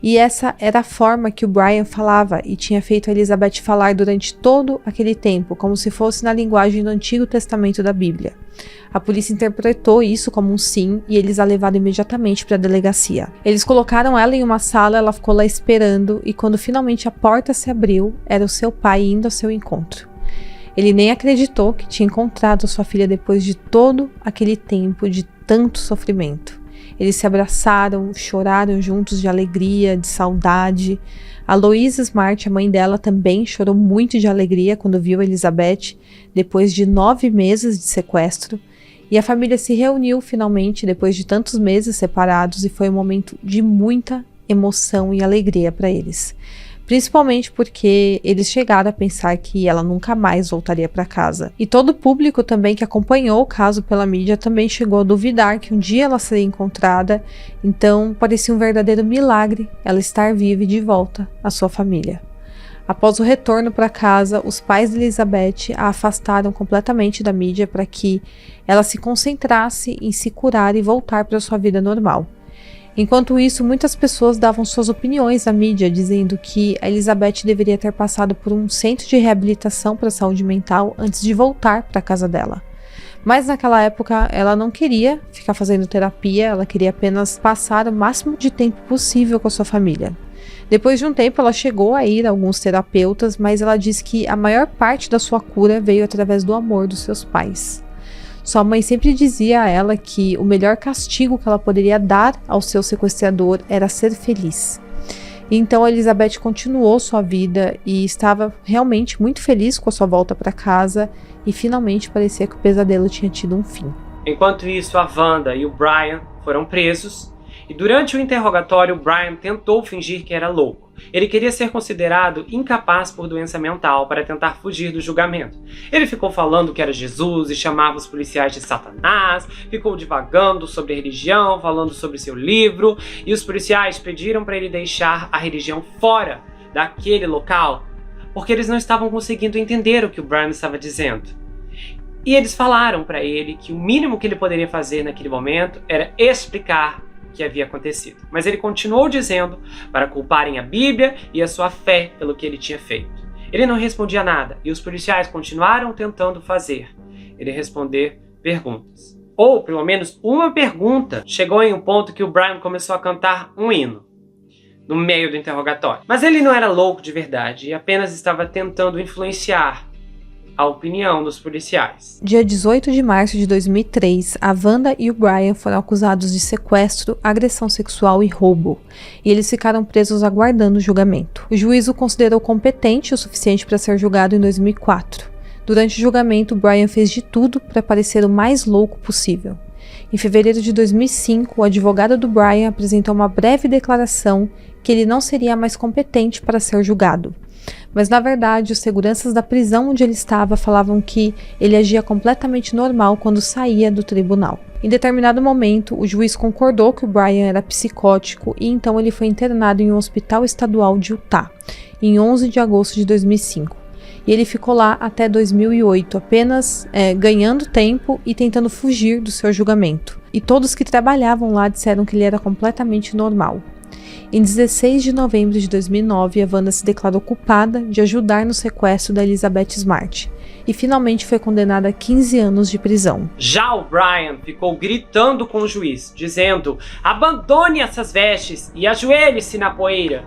E essa era a forma que o Brian falava e tinha feito a Elizabeth falar durante todo aquele tempo, como se fosse na linguagem do Antigo Testamento da Bíblia. A polícia interpretou isso como um sim e eles a levaram imediatamente para a delegacia. Eles colocaram ela em uma sala, ela ficou lá esperando e quando finalmente a porta se abriu, era o seu pai indo ao seu encontro. Ele nem acreditou que tinha encontrado sua filha depois de todo aquele tempo de tanto sofrimento. Eles se abraçaram, choraram juntos de alegria, de saudade. A Louise Smart, a mãe dela, também chorou muito de alegria quando viu a Elizabeth, depois de 9 meses de sequestro. E a família se reuniu finalmente, depois de tantos meses separados, e foi um momento de muita emoção e alegria para eles. Principalmente porque eles chegaram a pensar que ela nunca mais voltaria para casa. E todo o público também que acompanhou o caso pela mídia também chegou a duvidar que um dia ela seria encontrada, então parecia um verdadeiro milagre ela estar viva e de volta à sua família. Após o retorno para casa, os pais de Elizabeth a afastaram completamente da mídia para que ela se concentrasse em se curar e voltar para sua vida normal. Enquanto isso, muitas pessoas davam suas opiniões à mídia, dizendo que a Elizabeth deveria ter passado por um centro de reabilitação para a saúde mental antes de voltar para a casa dela. Mas naquela época ela não queria ficar fazendo terapia, ela queria apenas passar o máximo de tempo possível com a sua família. Depois de um tempo ela chegou a ir a alguns terapeutas, mas ela disse que a maior parte da sua cura veio através do amor dos seus pais. Sua mãe sempre dizia a ela que o melhor castigo que ela poderia dar ao seu sequestrador era ser feliz. E então a Elizabeth continuou sua vida e estava realmente muito feliz com a sua volta para casa e finalmente parecia que o pesadelo tinha tido um fim. Enquanto isso, a Wanda e o Brian foram presos e durante o interrogatório, o Brian tentou fingir que era louco. Ele queria ser considerado incapaz por doença mental para tentar fugir do julgamento. Ele ficou falando que era Jesus e chamava os policiais de Satanás, ficou divagando sobre a religião, falando sobre seu livro, e os policiais pediram para ele deixar a religião fora daquele local, porque eles não estavam conseguindo entender o que o Brian estava dizendo. E eles falaram para ele que o mínimo que ele poderia fazer naquele momento era explicar que havia acontecido. Mas ele continuou dizendo para culparem a Bíblia e a sua fé pelo que ele tinha feito. Ele não respondia nada e os policiais continuaram tentando fazer ele responder perguntas. Ou, pelo menos, uma pergunta chegou em um ponto que o Brian começou a cantar um hino no meio do interrogatório. Mas ele não era louco de verdade e apenas estava tentando influenciar a opinião dos policiais. Dia 18 de março de 2003, a Wanda e o Brian foram acusados de sequestro, agressão sexual e roubo, e eles ficaram presos aguardando o julgamento. O juiz o considerou competente o suficiente para ser julgado em 2004. Durante o julgamento, Brian fez de tudo para parecer o mais louco possível. Em fevereiro de 2005, o advogado do Brian apresentou uma breve declaração que ele não seria mais competente para ser julgado. Mas na verdade, os seguranças da prisão onde ele estava falavam que ele agia completamente normal quando saía do tribunal. Em determinado momento, o juiz concordou que o Brian era psicótico e então ele foi internado em um hospital estadual de Utah, em 11 de agosto de 2005. E ele ficou lá até 2008, apenas ganhando tempo e tentando fugir do seu julgamento. E todos que trabalhavam lá disseram que ele era completamente normal. Em 16 de novembro de 2009, a Wanda se declarou culpada de ajudar no sequestro da Elizabeth Smart e finalmente foi condenada a 15 anos de prisão. Já o Brian ficou gritando com o juiz, dizendo: "Abandone essas vestes e ajoelhe-se na poeira."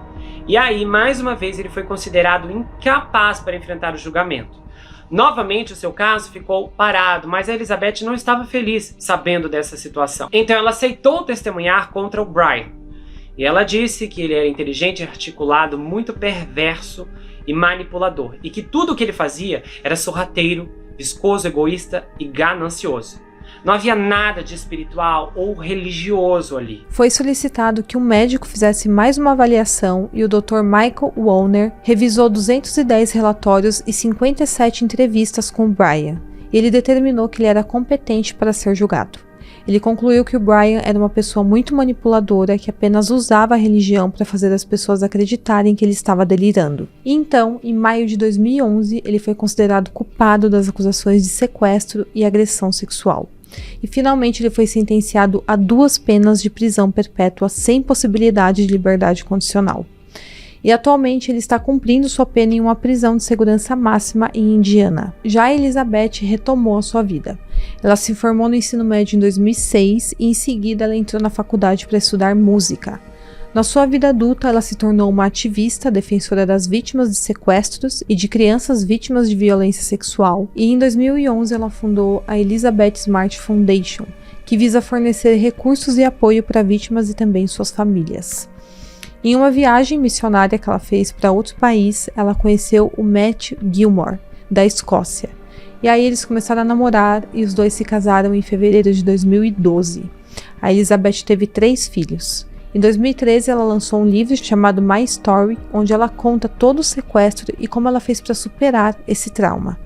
E aí, mais uma vez, ele foi considerado incapaz para enfrentar o julgamento. Novamente, o seu caso ficou parado, mas a Elizabeth não estava feliz sabendo dessa situação. Então ela aceitou testemunhar contra o Brian. E ela disse que ele era inteligente e articulado, muito perverso e manipulador, e que tudo o que ele fazia era sorrateiro, viscoso, egoísta e ganancioso. Não havia nada de espiritual ou religioso ali. Foi solicitado que um médico fizesse mais uma avaliação e o Dr. Michael Warner revisou 210 relatórios e 57 entrevistas com o Brian. E ele determinou que ele era competente para ser julgado. Ele concluiu que o Brian era uma pessoa muito manipuladora que apenas usava a religião para fazer as pessoas acreditarem que ele estava delirando. E então, em maio de 2011, ele foi considerado culpado das acusações de sequestro e agressão sexual. E finalmente ele foi sentenciado a 2 penas de prisão perpétua sem possibilidade de liberdade condicional. E atualmente ele está cumprindo sua pena em uma prisão de segurança máxima em Indiana. Já Elizabeth retomou a sua vida. Ela se formou no ensino médio em 2006 e em seguida ela entrou na faculdade para estudar música. Na sua vida adulta, ela se tornou uma ativista defensora das vítimas de sequestros e de crianças vítimas de violência sexual, e em 2011 ela fundou a Elizabeth Smart Foundation, que visa fornecer recursos e apoio para vítimas e também suas famílias. Em uma viagem missionária que ela fez para outro país, ela conheceu o Matt Gilmore, da Escócia. E aí eles começaram a namorar e os dois se casaram em fevereiro de 2012. A Elizabeth teve 3 filhos. Em 2013, ela lançou um livro chamado My Story, onde ela conta todo o sequestro e como ela fez para superar esse trauma.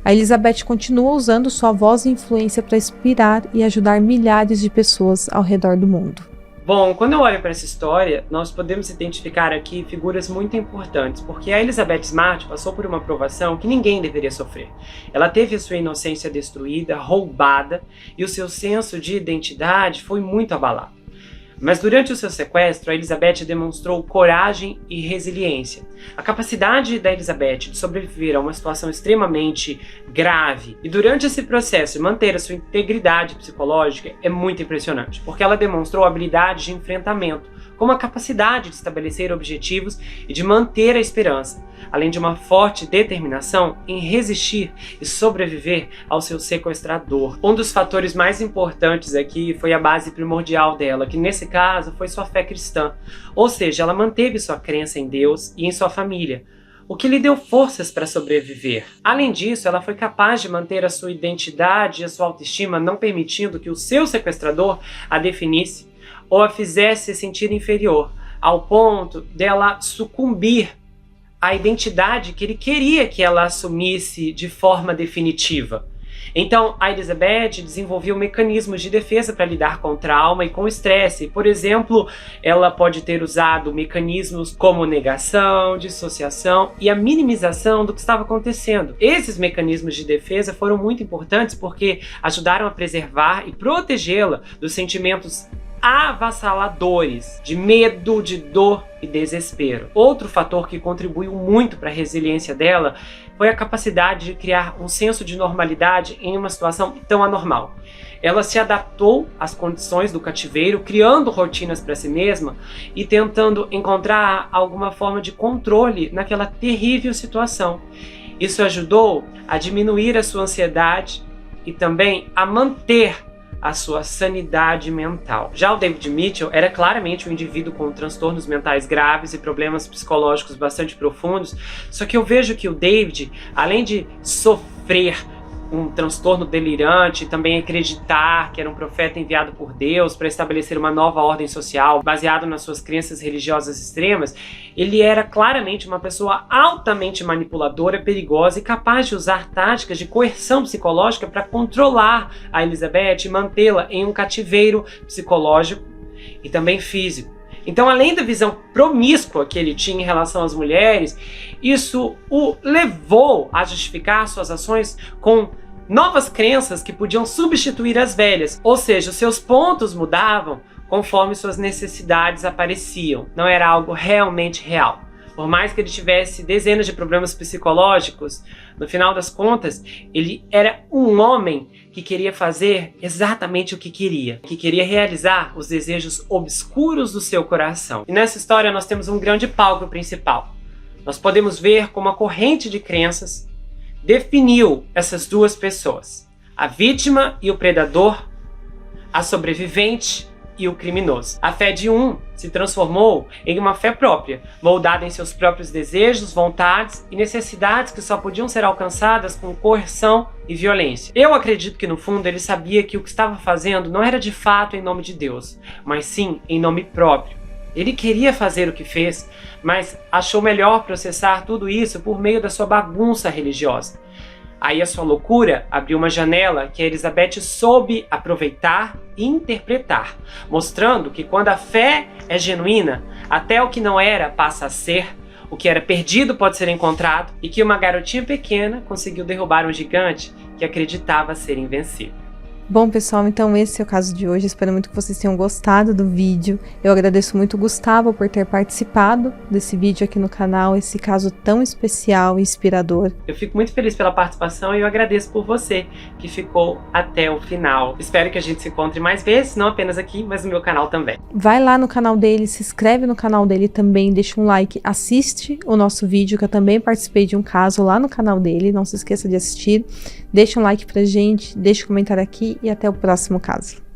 A Elizabeth continua usando sua voz e influência para inspirar e ajudar milhares de pessoas ao redor do mundo. Bom, quando eu olho para essa história, nós podemos identificar aqui figuras muito importantes, porque a Elizabeth Smart passou por uma provação que ninguém deveria sofrer. Ela teve a sua inocência destruída, roubada, e o seu senso de identidade foi muito abalado. Mas durante o seu sequestro, a Elizabeth demonstrou coragem e resiliência. A capacidade da Elizabeth de sobreviver a uma situação extremamente grave e durante esse processo manter a sua integridade psicológica é muito impressionante, porque ela demonstrou habilidade de enfrentamento, como a capacidade de estabelecer objetivos e de manter a esperança, além de uma forte determinação em resistir e sobreviver ao seu sequestrador. Um dos fatores mais importantes aqui foi a base primordial dela, que nesse caso foi sua fé cristã, ou seja, ela manteve sua crença em Deus e em sua família, o que lhe deu forças para sobreviver. Além disso, ela foi capaz de manter a sua identidade e a sua autoestima, não permitindo que o seu sequestrador a definisse ou a fizesse se sentir inferior, ao ponto dela sucumbir à identidade que ele queria que ela assumisse de forma definitiva. Então, a Elizabeth desenvolveu mecanismos de defesa para lidar com trauma e com estresse. Por exemplo, ela pode ter usado mecanismos como negação, dissociação e a minimização do que estava acontecendo. Esses mecanismos de defesa foram muito importantes porque ajudaram a preservar e protegê-la dos sentimentos avassaladores de medo, de dor e desespero. Outro fator que contribuiu muito para a resiliência dela foi a capacidade de criar um senso de normalidade em uma situação tão anormal. Ela se adaptou às condições do cativeiro, criando rotinas para si mesma e tentando encontrar alguma forma de controle naquela terrível situação. Isso ajudou a diminuir a sua ansiedade e também a manter a sua sanidade mental. Já o David Mitchell era claramente um indivíduo com transtornos mentais graves e problemas psicológicos bastante profundos, só que eu vejo que o David, além de sofrer um transtorno delirante, também acreditar que era um profeta enviado por Deus para estabelecer uma nova ordem social baseado nas suas crenças religiosas extremas, ele era claramente uma pessoa altamente manipuladora, perigosa e capaz de usar táticas de coerção psicológica para controlar a Elizabeth e mantê-la em um cativeiro psicológico e também físico. Então, além da visão promíscua que ele tinha em relação às mulheres, isso o levou a justificar suas ações com novas crenças que podiam substituir as velhas. Ou seja, os seus pontos mudavam conforme suas necessidades apareciam. Não era algo realmente real. Por mais que ele tivesse dezenas de problemas psicológicos, no final das contas, ele era um homem que queria fazer exatamente o que queria realizar os desejos obscuros do seu coração. E nessa história nós temos um grande palco principal. Nós podemos ver como a corrente de crenças definiu essas duas pessoas, a vítima e o predador, a sobrevivente e o criminoso. A fé de um se transformou em uma fé própria, moldada em seus próprios desejos, vontades e necessidades que só podiam ser alcançadas com coerção e violência. Eu acredito que no fundo ele sabia que o que estava fazendo não era de fato em nome de Deus, mas sim em nome próprio. Ele queria fazer o que fez, mas achou melhor processar tudo isso por meio da sua bagunça religiosa. Aí a sua loucura abriu uma janela que a Elizabeth soube aproveitar e interpretar, mostrando que quando a fé é genuína, até o que não era passa a ser, o que era perdido pode ser encontrado, e que uma garotinha pequena conseguiu derrubar um gigante que acreditava ser invencível. Bom, pessoal, então esse é o caso de hoje. Espero muito que vocês tenham gostado do vídeo. Eu agradeço muito o Gustavo por ter participado desse vídeo aqui no canal, esse caso tão especial e inspirador. Eu fico muito feliz pela participação e eu agradeço por você que ficou até o final. Espero que a gente se encontre mais vezes, não apenas aqui, mas no meu canal também. Vai lá no canal dele, se inscreve no canal dele também, deixa um like, assiste o nosso vídeo, que eu também participei de um caso lá no canal dele, não se esqueça de assistir. Deixa um like pra gente, deixa um comentário aqui e até o próximo caso.